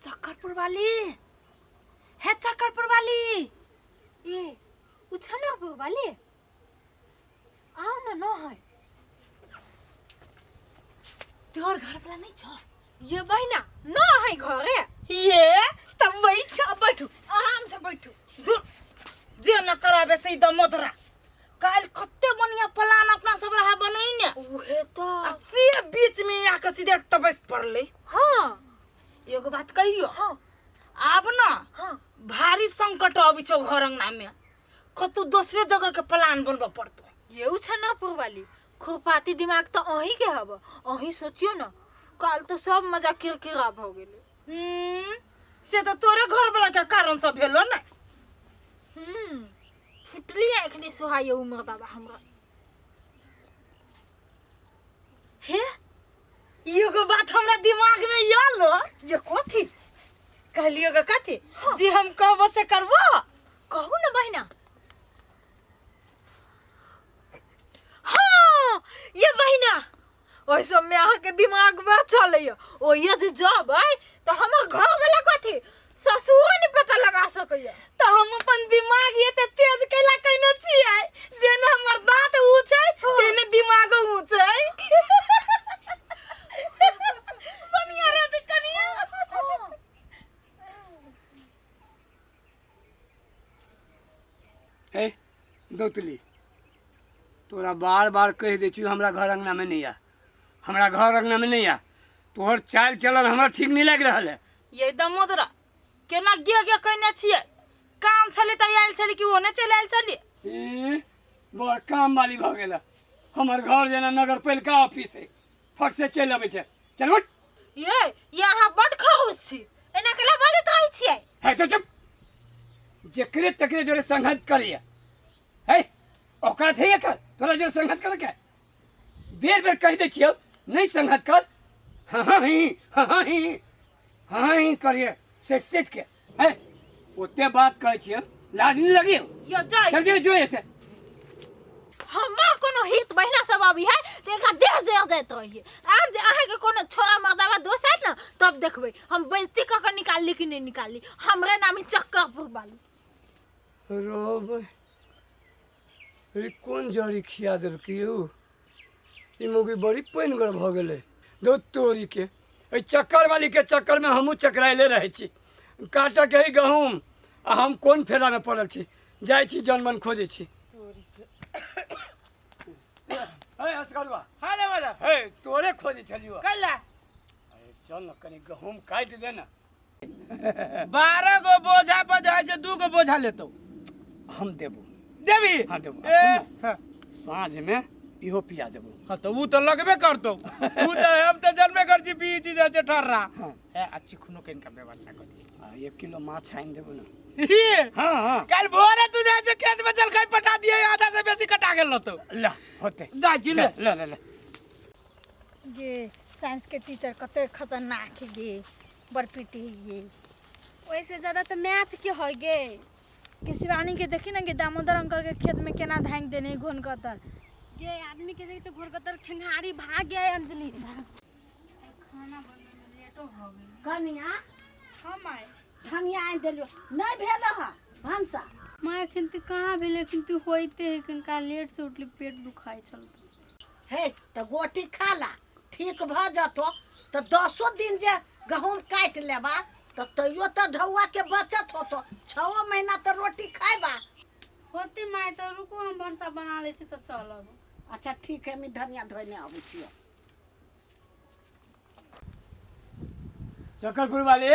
चक्करपुर वाली है, चक्करपुर वाली ये उछलपुर वाली आओ ना न है तोर घर वाला नहीं छ ये बहिना न है घरे ये तब बैठ बैठू आराम से बैठू दूर जे न कराबे से दमोदरा काल कत्ते बढ़िया प्लान अपना सब रहा बनैने ओहे तो से बीच में आके सीधे टपक पड़ले। हां एगो बात कहियो। हां आब ना हां भारी संकट आबि छौ घर अंगना में, कतौ दूसरे जगह के प्लान बनबा पड़तो। ये उछलपुर वाली खुरपाती दिमाग तो अही के हब, अही सोचियो ना काल तो सब मजा किरकिरा भ गेले। से तो तोरे घर वाला के कारण सब भेलो ना। फुटली एखनी सुहाय उमर दाबा हमरा। हे एगो बात हमरा दिमाग में आलो। ये कथी कहलियो ग कथी जी हम कहबो से करबो। कहू ना बहिना। हाँ ये बहिना ओइ सब में अहाँ के दिमाग में चले ओ ये जे जबै तो हमर घर वाला कथी ससुर ने पता लगा सकैया। तो हम अपन दिमाग ये ते तेज कैला कइने छियै जेना हमर दांत ऊंचै तेने दिमाग ऊंचै। बनिया रे कनिया। हे दोतली तोरा बार बार कह दे छी हमरा घर अंगना में नहीं आ, हमरा घर अंगना में नहीं आ। तोहर चाल चलन हमरा ठीक नहीं लग रहा है। ये दमोदरा केना गे कइने छियै, काम छले त आइल छले कि ओने चल आइल छले। बड़ काम वाली भ गेला। हमर घर जेना नगर पालिका ऑफिस है, फट से चल आबै छै। चल उठ। ये यहाँ बड़ खौस छी एना केला बात कहै छियै। है तो चुप। जकरे तकरे जोरे संघत करिए है औकात है कर तोरा जोरे संघत कर के बेर बेर कह दे छियो नहीं संघत कर। हाँ करिए सेट के है ओते बात करे छियो लाज नहीं लगी। यो जाय चल जो ऐसे हमरा कोनो हित बहिना सब अभी है तो एकरा देह जेर देत रहिए। आब जे अहाँ के कोनो छोरा मर्दावा दोस्त है ना तब देखबै हम बेइज्जती क के निकाली कि नहीं निकाली। हमरे नाम ही चक्करपुर वाली। रोब रे कौन जड़ी खिया देलकै यौ। ई मोगी बड़ी पैनगर भ गेलै दो तोरी के। ए चक्कर वाली के चक्कर में हमहू चकराइले रहे छी। काटा के गहूम आ हम कौन फेरा में पड़ल छी। जाय छी जनमन खोजे छी। ए असगरवा हां रे बाजा हे तोरे खोजे छलियो। कैला अरे चल न कनी गहूम काट दे ना। 12 गो बोझा पर जाय छै 2 गो बोझा लेतो हम देबो। देबी हां देबो। हां साँझ में इहो पिया देबो। हां तो वो तो लगबे करतो वो तो हम तो जन्मे कर छी पी छी जाय ठहरा। ए अच्छी खुनो के इनका व्यवस्था कर दी। 1 किलो माछ आइन देबो ना। हां हां कल भोरे तू जाय छै खेत में चल खाई पटा दिए आधा से बेसी कटा गेल तो ला होते जा जी ले ले ले ले। ये साइंस के टीचर कते खतरनाक है गे बड़ पीटी ये। वैसे ज्यादा तो मैथ के हो गे। किसी रानी के देखी ना कि दामोदर अंकल के खेत में केना धांग देने घोन कतर ये आदमी के देखी तो घोरकतर खंगारी भाग गया है अंजलि। खाना बनने में लेटो हो गई। कनिया हम आए धनिया आनि देलियो नहीं भेल ह भंसा माँ एखन तू कहाँ भेल लेकिन तू होइते है कनका लेट से उठली पेट दुखाई चल। हे तो गोटी खा ला ठीक भ जतो तो 10 दिन जे गहूम काट लेबा तो तैयो तो ढौआ के बचत होतो 6 महीना तो रोटी खाएबा। होती माँ तो रुको हम भंसा बना ले छी तो चलब। अच्छा ठीक है मैं धनिया धोने आबै छियो। चक्करपुर वाले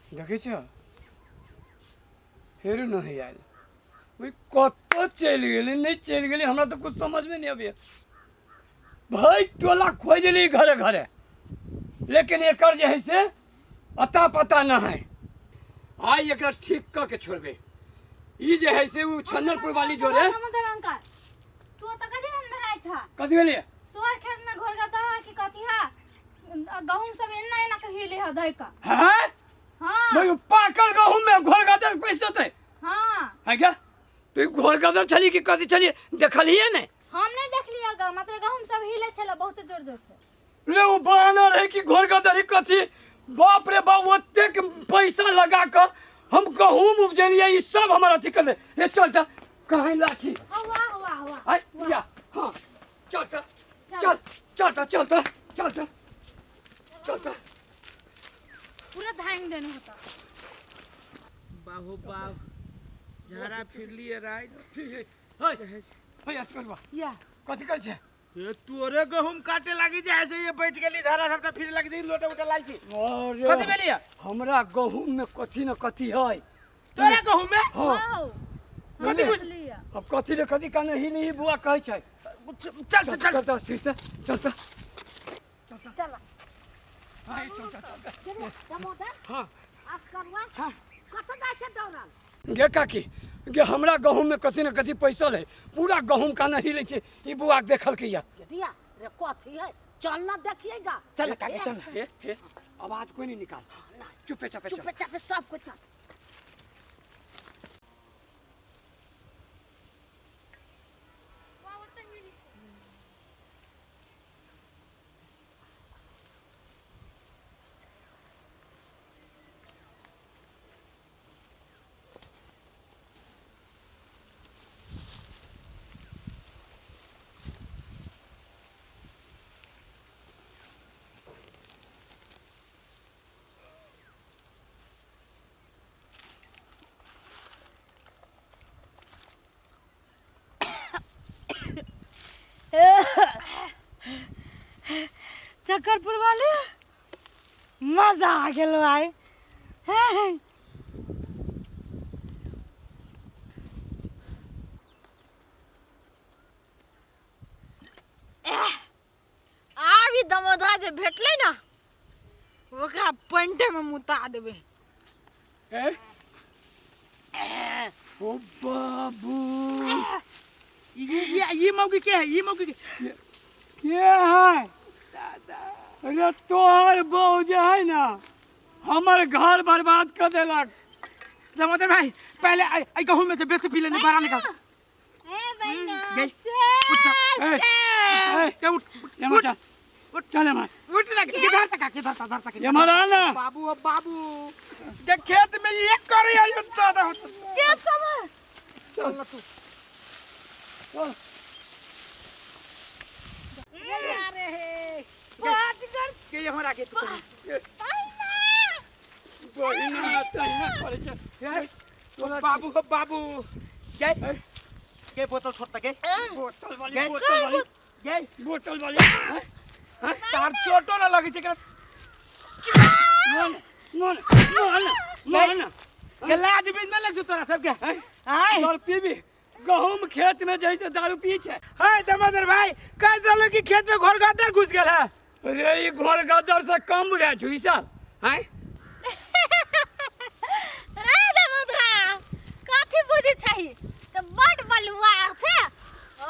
देखे छो फिर नहीं आयल। वही कत चल गए नहीं चल गए हमरा तो कुछ समझ में नहीं अभी। भाई टोला खोज ली घरे घरे लेकिन एकर जे है से अता पता न है। आई एक ठीक क के छोड़बे। ई जे है से उ छन्नरपुर वाली जो रे दामोदर अंकल तू तो कथी मन भराई छ कथी भेले तोर खेत में घोर गता है कि कथी है गहूम सब एना एना कहिले है दई का। हैं हां भाई पाकल गहूं में घोर गादर पैसे थे। हां है क्या तू घोर गादर चली कि कथी चली देखलिए ने। हम नहीं देख लिया मतलब गहूम सब हिले छला बहुत जोर जोर से। रे वो बहाना रहे कि घोर गादर कथी बाप रे बाप ओते पैसा लगा कर हम गहूम उपजलिए ई सब हमारा अथी कर ले ये चल चल कहाँ लाठी वाह वाह वाह आई या हाँ चल चल चल चल चल चल चल चल चल चल चल पूरा धांग देने होता बाहु बाह झाड़ा फिर लिए राय ठीक है हाय अस्करवा या कथी कर छे ये तोरे गहूम काटे लगी जे ऐसे ये बैठ गेली झाड़ा सबटा फिर लगी दी लोटा उठा लाल छी अरे कथी भेलिया हमरा गहूम में कथी न कथी है तोरे गहूम में हाँ वाओ कथी कुछ लिया अब कथी न कथी का नहीं ही बुआ कहै छै चल चल चल चल ठीक से चल चल चल हाय चल चल दामोदर हाँ अस्करवा कत जाइ छै दौड़ल गे काकी गे हमरा गहूम में कथी न कथी पैसा है पूरा गहूम का नहीं लै छै ई बुआ देखल के या रिया रे कथी है चल ना देखिएगा चल काकी चल हे आवाज कोई नहीं निकाल चुपे चापे चल चुपे चापे सब कुछ चल चक्करपुर वाले मजा आ गेलो आइ आबी दमोदरा जे भेटले ना ओकरा पंटे में मुता देबे ए ओ बाबू ये मौकी के है ये मौकी के के है अरे तोहर बहू जे है ना हमर घर बर्बाद कर देलक दामोदर भाई पहले आई गहूम में से बेसी पी लेने बाहर निकाल ए बहना गई उठ जा ए उठ ये मत उठ चल मार उठ ना किधर तक ये मारा ना बाबू अब बाबू देख खेत में ये कर रही है दादा के समय चल तू चल अरे हे के ये हमारा के तू बहिना चाहिए करे छे बाबू हो बाबू गए के बोतल छोड़ के बोतल वाली गए बोतल वाली गए बोतल वाली तार चोटो ना लगे छे मन मन के लाज भी ना लग तोरा सब के हाय और पीबी गहूम खेत में जैसे दारू पी छे हाय दामोदर भाई कह चलो कि खेत में घोर गादर घुस गेल है अरे ई घर गदर से कम रहे छुई साहब हैं ए दमोदरा काठी बुझी छही त बड बलुआ छे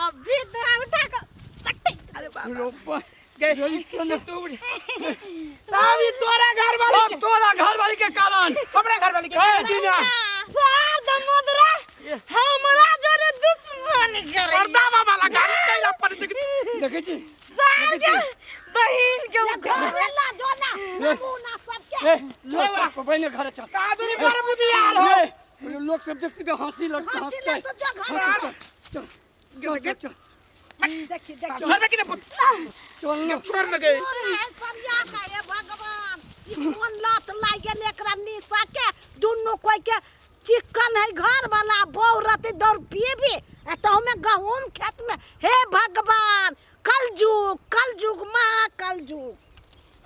अभी दरा उठा के कट्टे अरे रोपा गए तू सावी तोरा घर वाली अब तोरा घर वाली के कारण हमरा घर वाली के कह दिना सार दमोदरा हमरा जोरे दुश्मनी करे पर्दा वाला गाड़ी कैला पड़ छै देखे छी सार बहिन के घर ला जो ना नमूना सबके ए लोग को बहने घर चल कादुरी पर बुदियाल हो ए लोग सब देखते तो हंसी लगता हंसी ले तो जो घर चल चल चल देखी देखी छोड़ में कि ना चल छोड़ में गए सब या का हे भगवान ई कोन लत लाग गेल एकरा निशा के दुनु कोई के चिकन है घर वाला बौ रति दौड़ पिए भी एतो में गहूम खेत में हे